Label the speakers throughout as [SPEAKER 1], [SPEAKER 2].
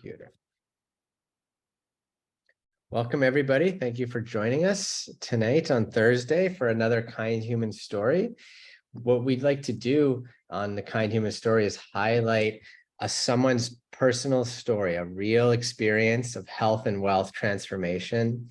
[SPEAKER 1] Computer. Welcome, everybody. Thank you for joining us tonight on Thursday for another Kind Human Story. What we'd like to do on the Kind Human Story is highlight someone's personal story, a real experience of health and wealth transformation.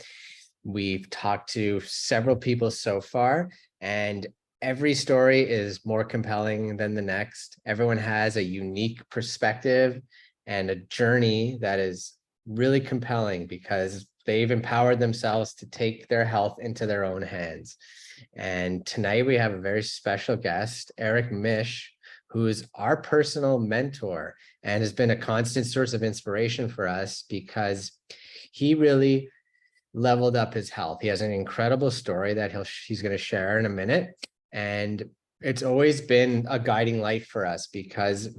[SPEAKER 1] We've talked to several people so far, and every story is more compelling than the next. Everyone has a unique perspective and a journey that is really compelling because they've empowered themselves to take their health into their own hands. And tonight we have a very special guest, Misch, who is our personal mentor and has been a constant source of inspiration for us because he really leveled up his health. He has an incredible story that he's going to share in a minute. And it's always been a guiding light for us because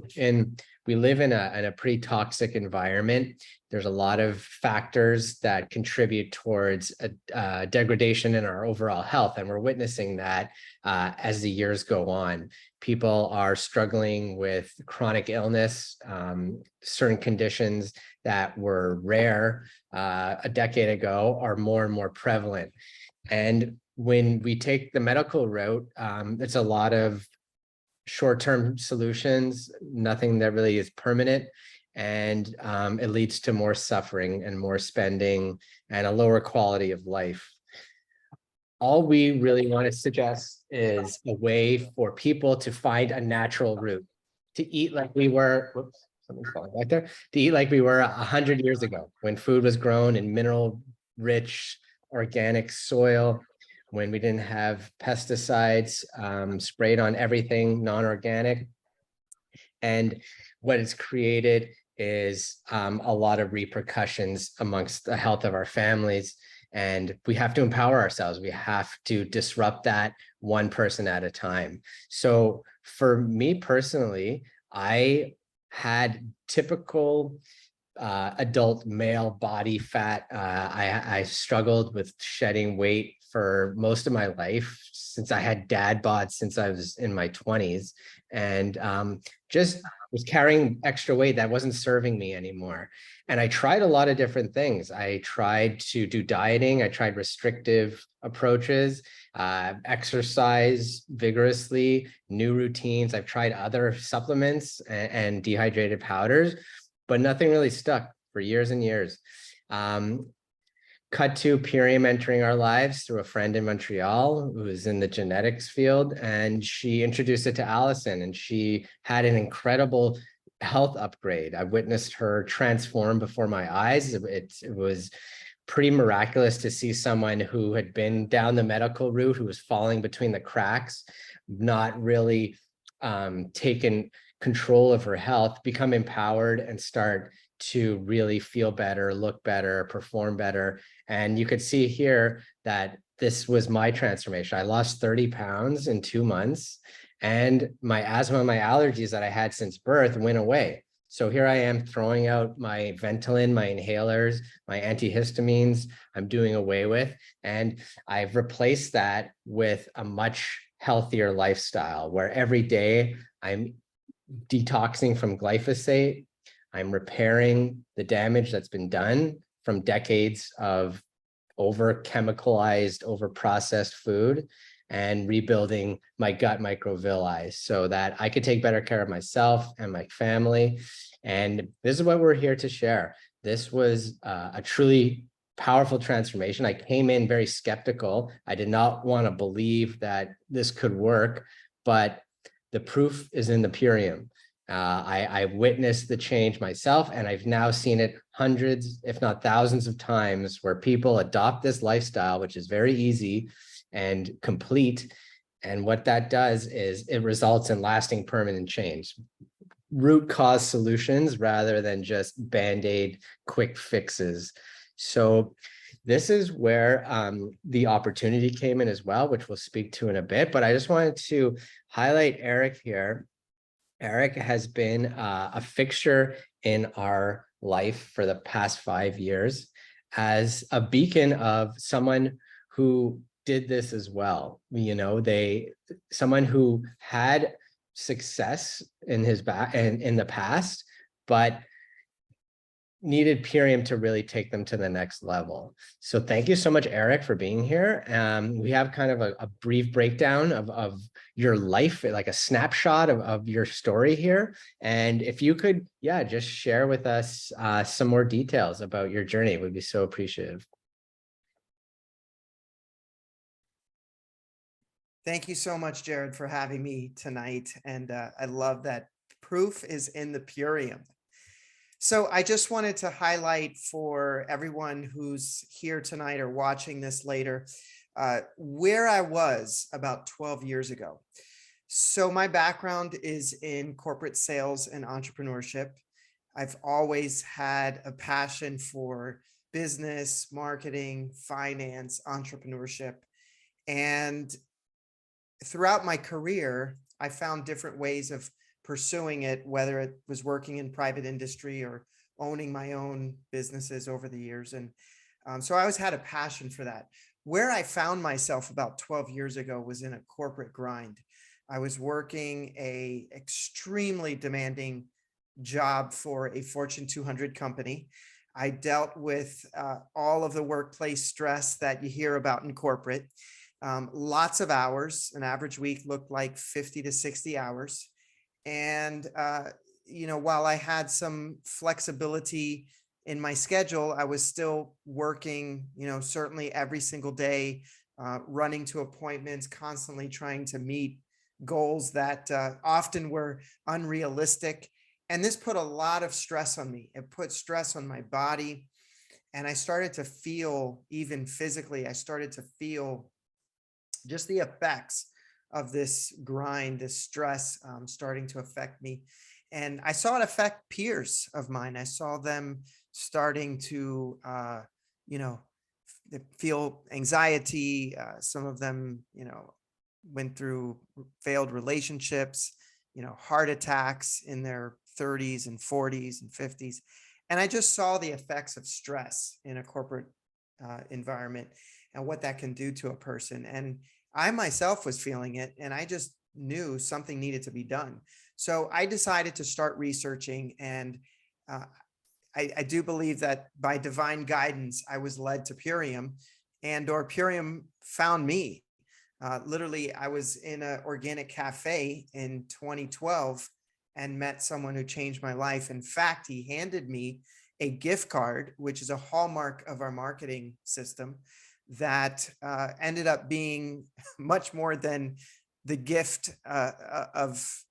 [SPEAKER 1] we live in a pretty toxic environment. There's a lot of factors that contribute towards a degradation in our overall health. And we're witnessing that as the years go on. People are struggling with chronic illness, certain conditions that were rare a decade ago are more and more prevalent. And when we take the medical route, it's a lot of short-term solutions, nothing that really is permanent. And it leads to more suffering and more spending and a lower quality of life. All we really want to suggest is a way for people to find a natural route, to eat like we were, whoops, something's falling back there, to eat like we were 100 years ago when food was grown in mineral-rich organic soil, when we didn't have pesticides sprayed on everything non-organic. And what it's created is a lot of repercussions amongst the health of our families. And we have to empower ourselves. We have to disrupt that one person at a time. So for me personally, I had typical adult male body fat. I struggled with shedding weight for most of my life since I had dad bods since I was in my 20s, and just was carrying extra weight that wasn't serving me anymore. And I tried a lot of different things. I tried to do dieting. I tried restrictive approaches, exercise vigorously, new routines. I've tried other supplements and dehydrated powders, but nothing really stuck for years and years. Cut to Purium entering our lives through a friend in Montreal who is in the genetics field, and she introduced it to Allison, and she had an incredible health upgrade. I witnessed her transform before my eyes. It was pretty miraculous to see someone who had been down the medical route, who was falling between the cracks, not really taken control of her health, become empowered and start to really feel better, look better, perform better. And you could see here that this was my transformation. I lost 30 pounds in 2 months, and my asthma, my allergies that I had since birth went away. So here I am throwing out my Ventolin, my inhalers, my antihistamines, I'm doing away with. And I've replaced that with a much healthier lifestyle where every day I'm detoxing from glyphosate. I'm repairing the damage that's been done from decades of over-chemicalized, over-processed food, and rebuilding my gut microvilli so that I could take better care of myself and my family. And this is what we're here to share. This was a truly powerful transformation. I came in very skeptical. I did not want to believe that this could work, but the proof is in the Purium. I witnessed the change myself, and I've now seen it hundreds, if not thousands of times where people adopt this lifestyle, which is very easy and complete. And what that does is it results in lasting permanent change, root cause solutions rather than just Band-Aid quick fixes. So this is where the opportunity came in as well, which we'll speak to in a bit. But I just wanted to highlight Eric here. Eric has been a fixture in our life for the past 5 years as a beacon of someone who did this as well. You know, someone who had success in his in the past, but needed Purium to really take them to the next level. So thank you so much, Eric, for being here. We have kind of a brief breakdown of your life, like a snapshot of your story here. And if you could, yeah, just share with us some more details about your journey, we'd be so appreciative.
[SPEAKER 2] Thank you so much, Jared, for having me tonight. And I love that proof is in the Purium. So I just wanted to highlight for everyone who's here tonight or watching this later, where I was about 12 years ago. So my background is in corporate sales and entrepreneurship. I've always had a passion for business, marketing, finance, entrepreneurship. And throughout my career, I found different ways of pursuing it, whether it was working in private industry or owning my own businesses over the years. And so I always had a passion for that. Where I found myself about 12 years ago was in a corporate grind. I was working a extremely demanding job for a Fortune 200 company. I dealt with all of the workplace stress that you hear about in corporate. Lots of hours. An average week looked like 50 to 60 hours. And, while I had some flexibility in my schedule, I was still working, certainly every single day, running to appointments, constantly trying to meet goals that often were unrealistic. And this put a lot of stress on me. It put stress on my body. And I started to feel, even physically, I started to feel just the effects of this grind, this stress starting to affect me. And I saw it affect peers of mine. I saw them starting to, feel anxiety. Some of them, went through failed relationships, heart attacks in their 30s and 40s and 50s. And I just saw the effects of stress in a corporate environment and what that can do to a person. And I myself was feeling it, and I just knew something needed to be done. So I decided to start researching, and uh, I do believe that by divine guidance, I was led to Purium, or Purium found me. Literally, I was in an organic cafe in 2012 and met someone who changed my life. In fact, he handed me a gift card, which is a hallmark of our marketing system, that ended up being much more than the gift of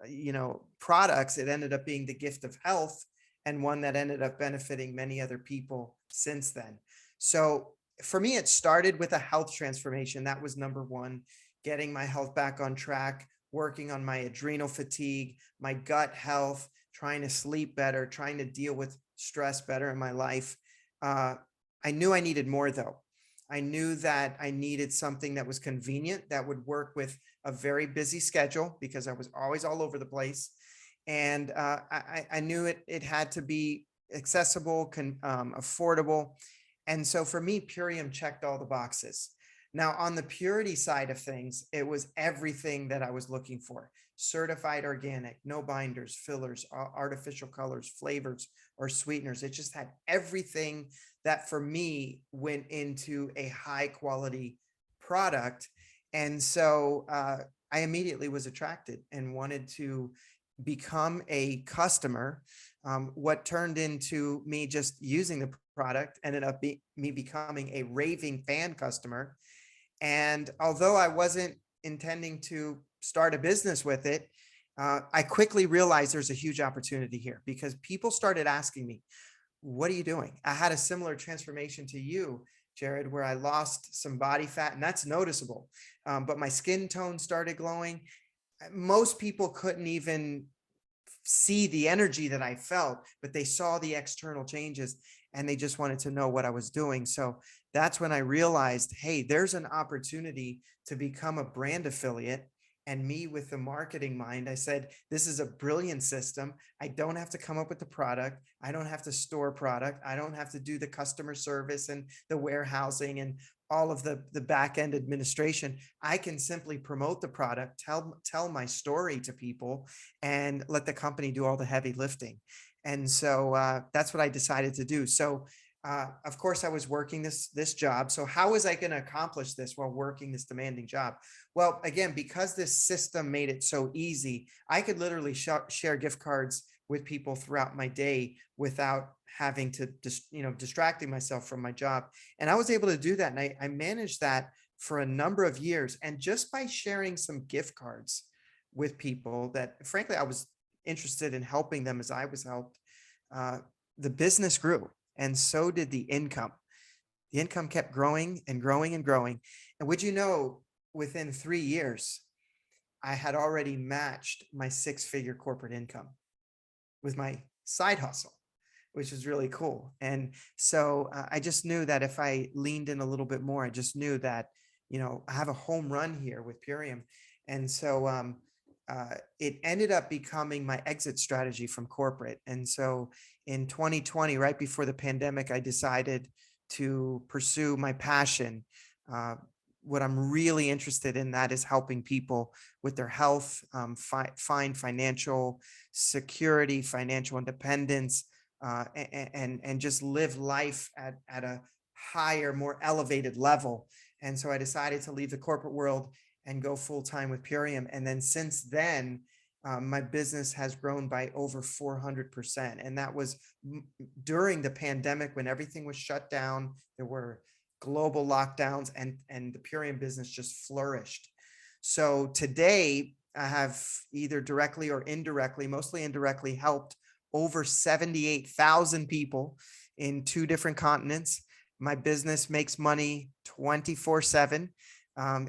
[SPEAKER 2] products. It ended up being the gift of health, and one that ended up benefiting many other people since then. So for me, it started with a health transformation. That was number one, getting my health back on track, working on my adrenal fatigue, my gut health, trying to sleep better, trying to deal with stress better in my life. I knew I needed more, though. I knew that I needed something that was convenient, that would work with a very busy schedule, because I was always all over the place. And I knew it had to be accessible, affordable. And so for me, Purium checked all the boxes. Now, on the purity side of things, it was everything that I was looking for. Certified organic, no binders, fillers, artificial colors, flavors, or sweeteners. It just had everything that for me went into a high quality product. And so I immediately was attracted and wanted to become a customer. What turned into me just using the product ended up me becoming a raving fan customer. And although I wasn't intending to start a business with it, I quickly realized there's a huge opportunity here, because people started asking me, what are you doing? I had a similar transformation to you, Jared, where I lost some body fat, and that's noticeable. But my skin tone started glowing. Most people couldn't even see the energy that I felt, but they saw the external changes and they just wanted to know what I was doing. So that's when I realized, hey, there's an opportunity to become a brand affiliate. And me, with the marketing mind, I said, this is a brilliant system. I don't have to come up with the product. I don't have to store product. I don't have to do the customer service and the warehousing and all of the back end administration. I can simply promote the product, tell my story to people, and let the company do all the heavy lifting. And so that's what I decided to do. So of course, I was working this job. So how was I going to accomplish this while working this demanding job? Well, again, because this system made it so easy, I could literally share gift cards with people throughout my day without having to distracting myself from my job. And I was able to do that. And I managed that for a number of years. And just by sharing some gift cards with people that, frankly, I was interested in helping them as I was helped, uh, the business grew, and so did the income. The income kept growing and growing and growing. And would you know, within 3 years, I had already matched my six-figure corporate income with my side hustle, which is really cool. And so I just knew that if I leaned in a little bit more, I just knew that, I have a home run here with Purium. And so it ended up becoming my exit strategy from corporate. And so in 2020, right before the pandemic, I decided to pursue my passion. What I'm really interested in, that is helping people with their health, find financial security, financial independence, and just live life at a higher, more elevated level. And so I decided to leave the corporate world and go full time with Purium. And then since then, my business has grown by over 400%. And that was during the pandemic when everything was shut down. There were global lockdowns, and the Purium business just flourished. So today I have either directly or indirectly, mostly indirectly, helped over 78,000 people in 2 different continents. My business makes money 24/7.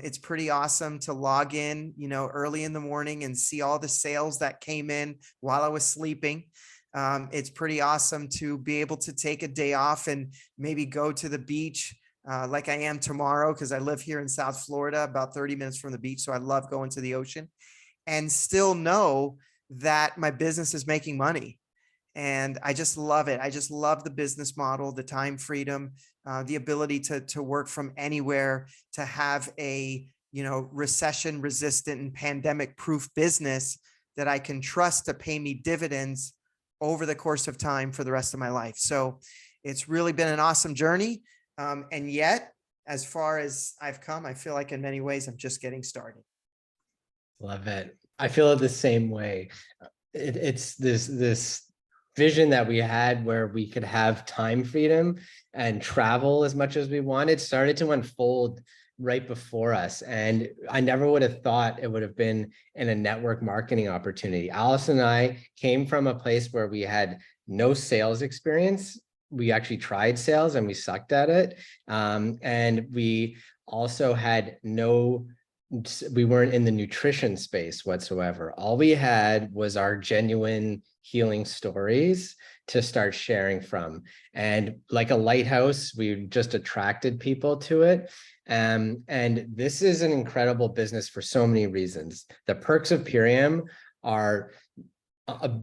[SPEAKER 2] It's pretty awesome to log in, early in the morning and see all the sales that came in while I was sleeping. It's pretty awesome to be able to take a day off and maybe go to the beach like I am tomorrow, because I live here in South Florida, about 30 minutes from the beach. So I love going to the ocean and still know that my business is making money. And I just love it. I just love the business model, the time freedom, the ability to work from anywhere, to have a, recession resistant and pandemic proof business that I can trust to pay me dividends over the course of time for the rest of my life. So it's really been an awesome journey. And yet, as far as I've come, I feel like in many ways, I'm just getting started.
[SPEAKER 1] Love it. I feel it the same way. It's this vision that we had where we could have time freedom and travel as much as we wanted started to unfold right before us. And I never would have thought it would have been in a network marketing opportunity. Alice and I came from a place where we had no sales experience. We actually tried sales and we sucked at it. And we also had we weren't in the nutrition space whatsoever. All we had was our genuine healing stories to start sharing from. And like a lighthouse, we just attracted people to it. And this is an incredible business for so many reasons. The perks of Purium are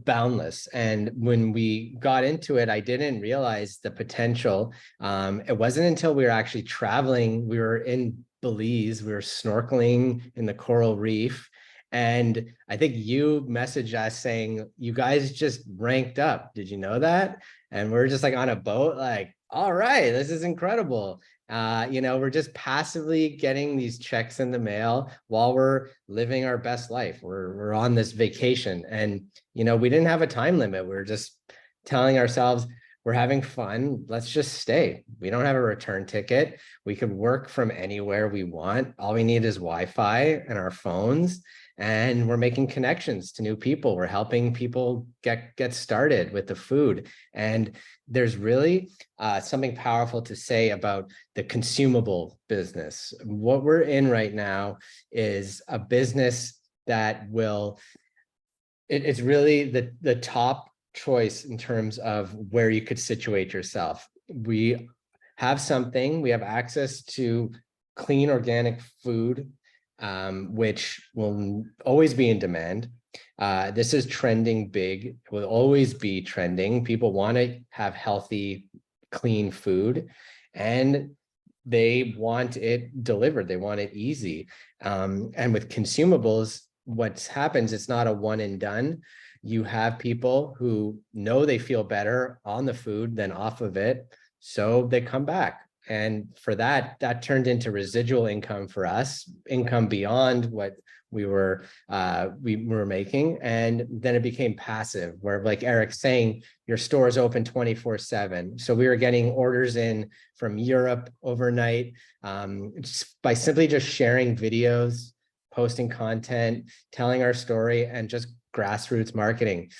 [SPEAKER 1] boundless. And when we got into it, I didn't realize the potential. It wasn't until we were actually traveling, we were in Belize, we were snorkeling in the coral reef. And I think you messaged us saying, you guys just ranked up. Did you know that? And we're just like on a boat, like, all right, this is incredible. We're just passively getting these checks in the mail while we're living our best life. We're on this vacation, and we didn't have a time limit. We were just telling ourselves, we're having fun. Let's just stay. We don't have a return ticket. We could work from anywhere we want. All we need is Wi-Fi and our phones. And we're making connections to new people. We're helping people get started with the food. And there's really something powerful to say about the consumable business. What we're in right now is a business that it's really the top choice in terms of where you could situate yourself. We have access to clean organic food, which will always be in demand. This is trending big. It will always be trending. People want to have healthy, clean food, and they want it delivered. They want it easy. And with consumables, what happens, it's not a one and done. You have people who know they feel better on the food than off of it, so they come back. And for that, that turned into residual income for us, income beyond what we were making. And then it became passive, where, like Eric's saying, your store is open 24/7. So we were getting orders in from Europe overnight, by simply just sharing videos, posting content, telling our story, and just grassroots marketing.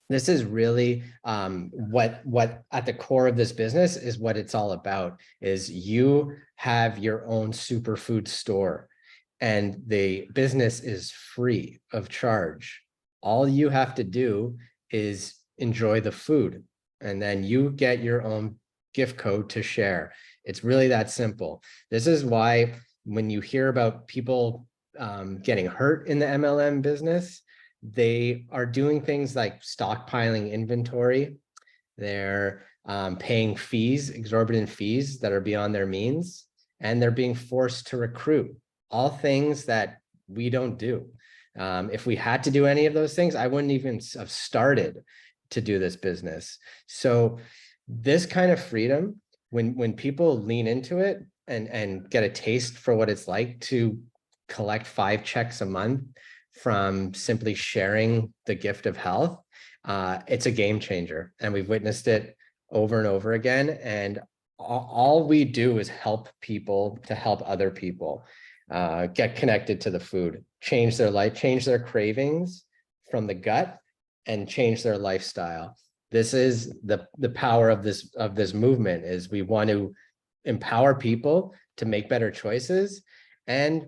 [SPEAKER 1] This is really what at the core of this business is what it's all about. Is you have your own superfood store, and the business is free of charge. All you have to do is enjoy the food, and then you get your own gift code to share. It's really that simple. This is why when you hear about people getting hurt in the MLM business, they are doing things like stockpiling inventory. They're paying fees, exorbitant fees that are beyond their means, and they're being forced to recruit. All things that we don't do. If we had to do any of those things, I wouldn't even have started to do this business. So this kind of freedom, when people lean into it and get a taste for what it's like to collect 5 checks a month from simply sharing the gift of health, it's a game changer. And we've witnessed it over and over again. And all we do is help people to help other people get connected to the food, change their life, change their cravings from the gut, and change their lifestyle. This is the power of this movement. Is we want to empower people to make better choices and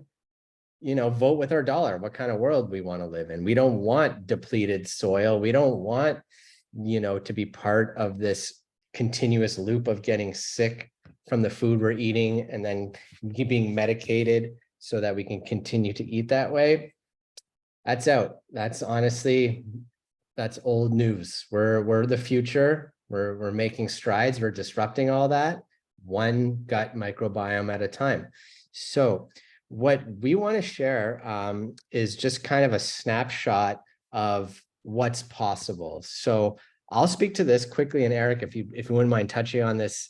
[SPEAKER 1] vote with our dollar what kind of world we want to live in. We don't want depleted soil. We don't want to be part of this continuous loop of getting sick from the food we're eating and then being medicated so that we can continue to eat that way. That's out. That's honestly, that's old news. We're the future. We're making strides. We're disrupting all that, one gut microbiome at a time. So what we want to share is just kind of a snapshot of what's possible. So I'll speak to this quickly, and Eric, if you wouldn't mind touching on this.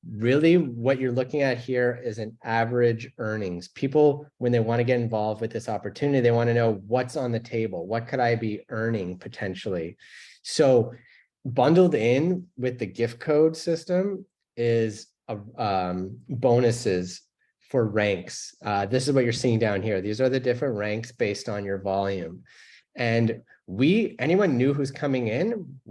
[SPEAKER 1] Really, what you're looking at here is an average earnings. People, when they want to get involved with this opportunity, they want to know what's on the table. What could I be earning potentially? So bundled in with the gift code system is bonuses for ranks. This is what you're seeing down here. These are the different ranks based on your volume. And anyone new who's coming in,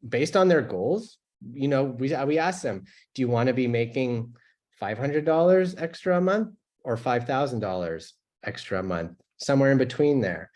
[SPEAKER 1] based on their goals, we ask them, do you want to be making $500 extra a month or $5,000 extra a month? Somewhere in between there.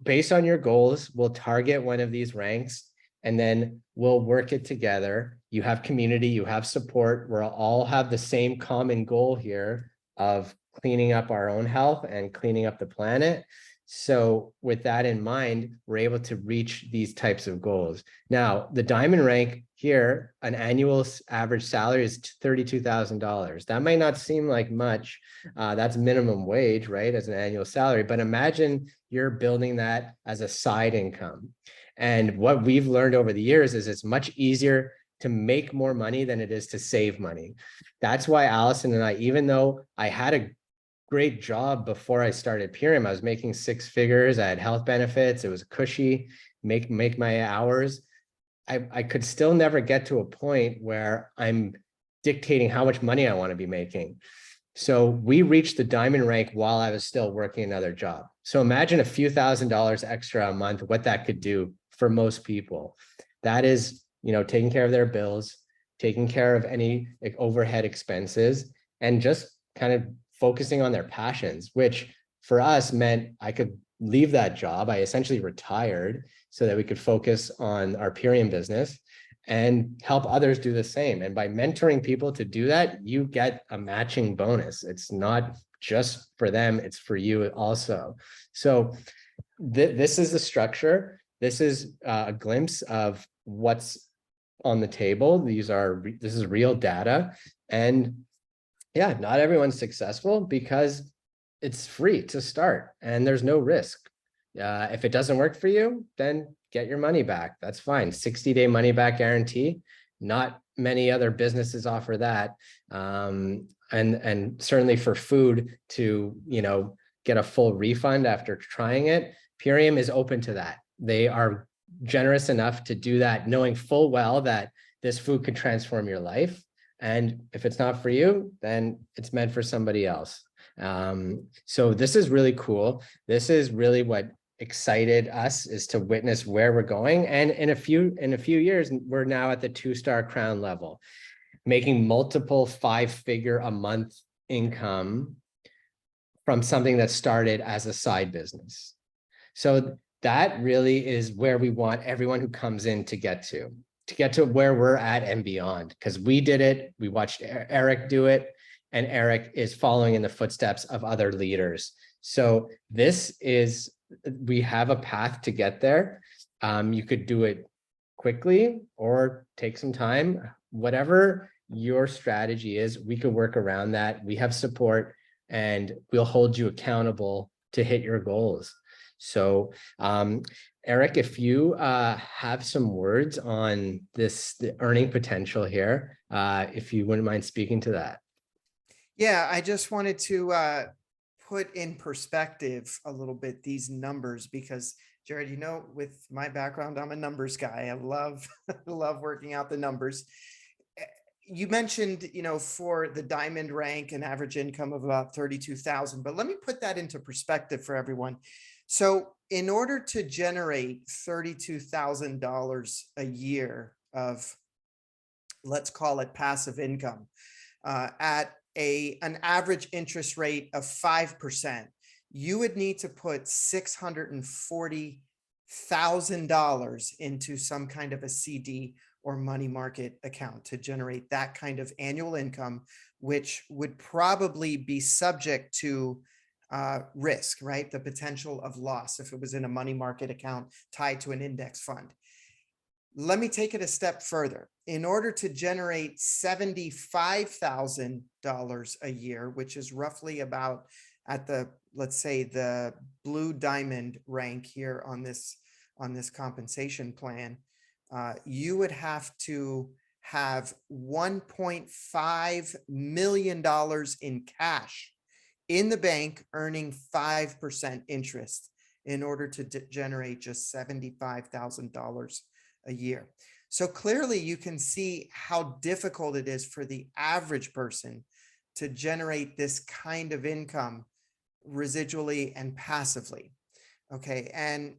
[SPEAKER 1] Based on your goals, we'll target one of these ranks and then we'll work it together. You have community, you have support. We'll all have the same common goal here of cleaning up our own health and cleaning up the planet. So with that in mind, we're able to reach these types of goals. Now, the diamond rank here, an annual average salary is $32,000. That might not seem like much. That's minimum wage, right, as an annual salary. But imagine you're building that as a side income. And what we've learned over the years is it's much easier to make more money than it is to save money. That's why Allison and I, even though I had a great job before I started Purium, I was making 6 figures, I had health benefits, it was cushy, make my hours. I could still never get to a point where I'm dictating how much money I want to be making. So we reached the diamond rank while I was still working another job. So imagine a few $1,000s extra a month, what that could do for most people. That is, taking care of their bills, taking care of any overhead expenses, and just kind of focusing on their passions, which for us meant I could leave that job. I essentially retired so that we could focus on our Purium business and help others do the same. And by mentoring people to do that, you get a matching bonus. It's not just for them, it's for you also. So this is the structure. This is a glimpse of what's on the table. This is real data. And yeah, not everyone's successful because it's free to start and there's no risk. If it doesn't work for you, then get your money back. That's fine. 60-day money back guarantee. Not many other businesses offer that. And certainly for food to, get a full refund after trying it, Purium is open to that. They are generous enough to do that, knowing full well that this food could transform your life. And if it's not for you, then it's meant for somebody else. So this is really cool. This is really what excited us, is to witness where we're going. And in a few years, we're now at the 2-star crown level, making multiple 5-figure a month income from something that started as a side business. So that really is where we want everyone who comes in to get to where we're at and beyond, because we did it. We watched Eric do it, and Eric is following in the footsteps of other leaders. So we have a path to get there. You could do it quickly or take some time. Whatever your strategy is, we could work around that. We have support, and we'll hold you accountable to hit your goals. So, Eric, if you have some words on the earning potential here, if you wouldn't mind speaking to that.
[SPEAKER 2] Yeah, I just wanted to put in perspective a little bit these numbers, because Jared, with my background, I'm a numbers guy. I love love working out the numbers. You mentioned, for the diamond rank, an average income of about 32,000, but let me put that into perspective for everyone. So in order to generate $32,000 a year of, let's call it passive income, at an average interest rate of 5%, you would need to put $640,000 into some kind of a CD or money market account to generate that kind of annual income, which would probably be subject to risk, right? The potential of loss if it was in a money market account tied to an index fund. Let me take it a step further. In order to generate $75,000 a year, which is roughly about at let's say the blue diamond rank here on this compensation plan, you would have to have $1.5 million in cash in the bank, earning 5% interest in order to generate just $75,000 a year. So clearly you can see how difficult it is for the average person to generate this kind of income residually and passively. Okay. And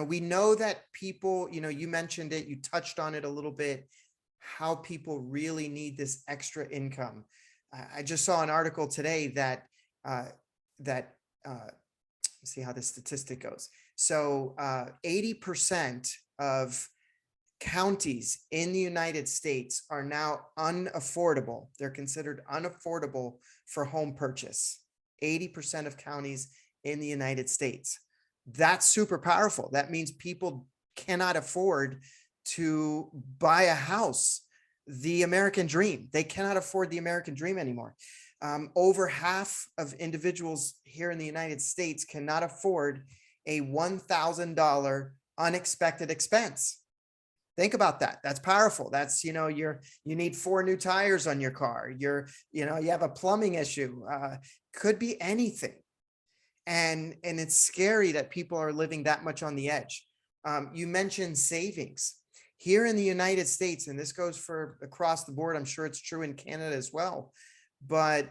[SPEAKER 2] we know that people, you mentioned it, you touched on it a little bit, how people really need this extra income. I just saw an article today that let's see how this statistic goes. So 80% of counties in the United States are now unaffordable. They're considered unaffordable for home purchase. 80% of counties in the United States. That's super powerful. That means people cannot afford to buy a house. The American dream. They cannot afford the American dream anymore. Over half of individuals here in the United States cannot afford a $1,000 unexpected expense. Think about that. That's powerful. That's, you need 4 new tires on your car. You have a plumbing issue. Could be anything. And it's scary that people are living that much on the edge. You mentioned savings here in the United States, and this goes for across the board. I'm sure it's true in Canada as well. But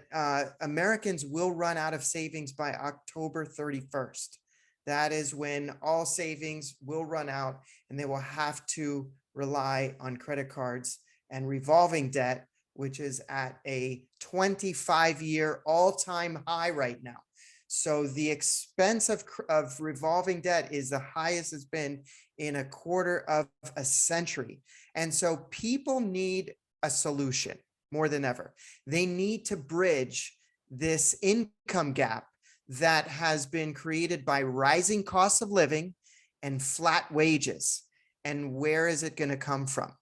[SPEAKER 2] Americans will run out of savings by October 31st. That is when all savings will run out, and they will have to rely on credit cards and revolving debt, which is at a 25-year all-time high right now. So the expense of revolving debt is the highest it's been in a quarter of a century. And so people need a solution more than ever. They need to bridge this income gap that has been created by rising costs of living and flat wages. And where is it going to come from?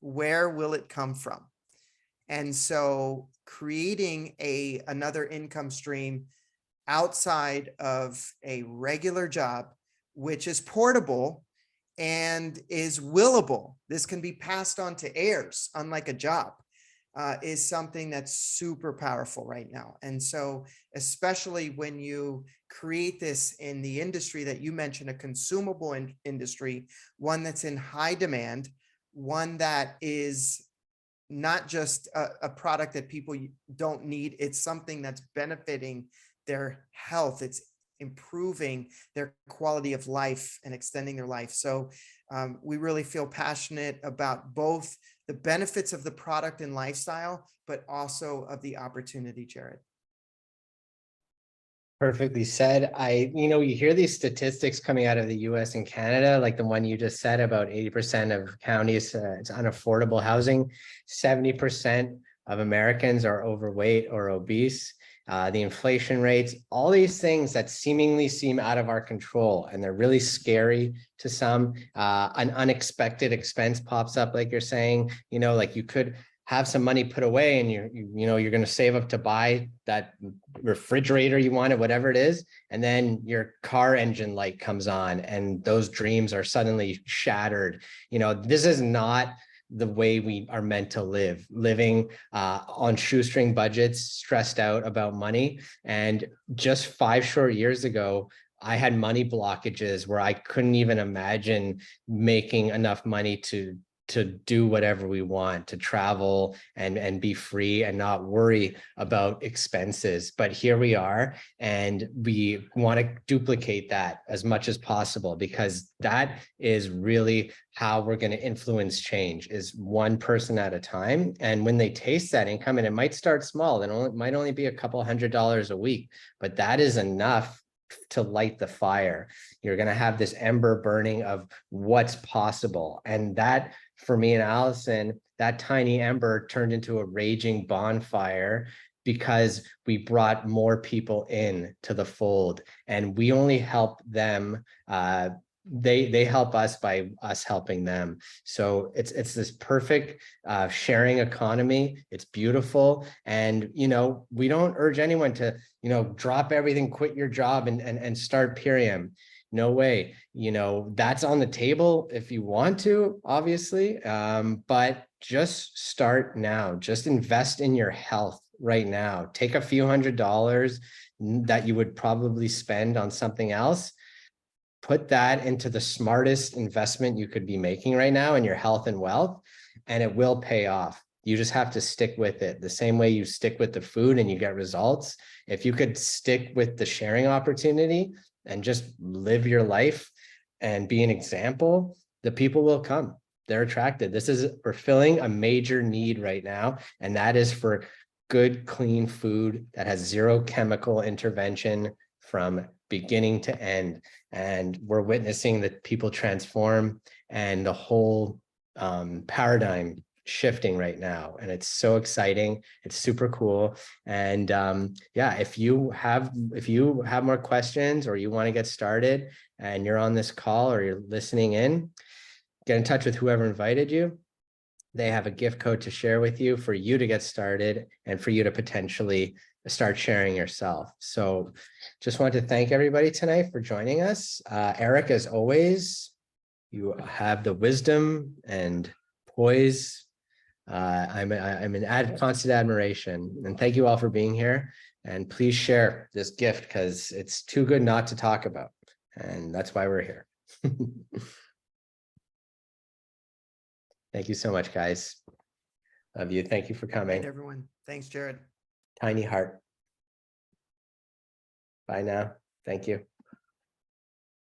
[SPEAKER 2] Where will it come from? And so creating another income stream outside of a regular job, which is portable and is willable. This can be passed on to heirs, unlike a job, is something that's super powerful right now. And so, especially when you create this in the industry that you mentioned, a consumable industry, one that's in high demand, one that is not just a product that people don't need, it's something that's benefiting their health. It's improving their quality of life and extending their life. So we really feel passionate about both the benefits of the product and lifestyle, but also of the opportunity, Jared.
[SPEAKER 1] Perfectly said. You hear these statistics coming out of the US and Canada, like the one you just said, about 80% of counties, it's unaffordable housing. 70% of Americans are overweight or obese. The inflation rates, all these things that seemingly seem out of our control, and they're really scary to some. An unexpected expense pops up, like you're saying, like you could have some money put away and you're going to save up to buy that refrigerator you wanted, whatever it is. And then your car engine light comes on and those dreams are suddenly shattered. This is not the way we are meant to live, living on shoestring budgets, stressed out about money. And just 5 short years ago, I had money blockages where I couldn't even imagine making enough money to do whatever we want, to travel and be free and not worry about expenses. But here we are, and we want to duplicate that as much as possible, because that is really how we're going to influence change, is one person at a time. And when they taste that income, and it might start small, it might only be a couple $100s a week, but that is enough to light the fire. You're going to have this ember burning of what's possible. And that, for me and Allison, that tiny ember turned into a raging bonfire because we brought more people in to the fold, and we only help them. They help us by us helping them. So it's this perfect sharing economy. It's beautiful. And, we don't urge anyone to, drop everything, quit your job and start Purium. No way. That's on the table if you want to, obviously, but just start now. Just invest in your health right now. Take a few $100s that you would probably spend on something else, put that into the smartest investment you could be making right now in your health and wealth, and it will pay off. You just have to stick with it the same way you stick with the food and you get results. If you could stick with the sharing opportunity and just live your life and be an example, the people will come. They're attracted. We're filling a major need right now, and that is for good, clean food that has zero chemical intervention from beginning to end. And we're witnessing that people transform and the whole paradigm shifting right now. And it's so exciting. It's super cool. And yeah, if you have more questions or you want to get started and you're on this call or you're listening in, get in touch with whoever invited you. They have a gift code to share with you for you to get started and for you to potentially start sharing yourself. So just want to thank everybody tonight for joining us. Eric, as always, you have the wisdom and poise. I'm in constant admiration, and thank you all for being here. And please share this gift because it's too good not to talk about. And that's why we're here. Thank you so much, guys. Love you. Thank you for coming.
[SPEAKER 2] Right, everyone. Thanks, Jared.
[SPEAKER 1] Tiny heart. Bye now. Thank you.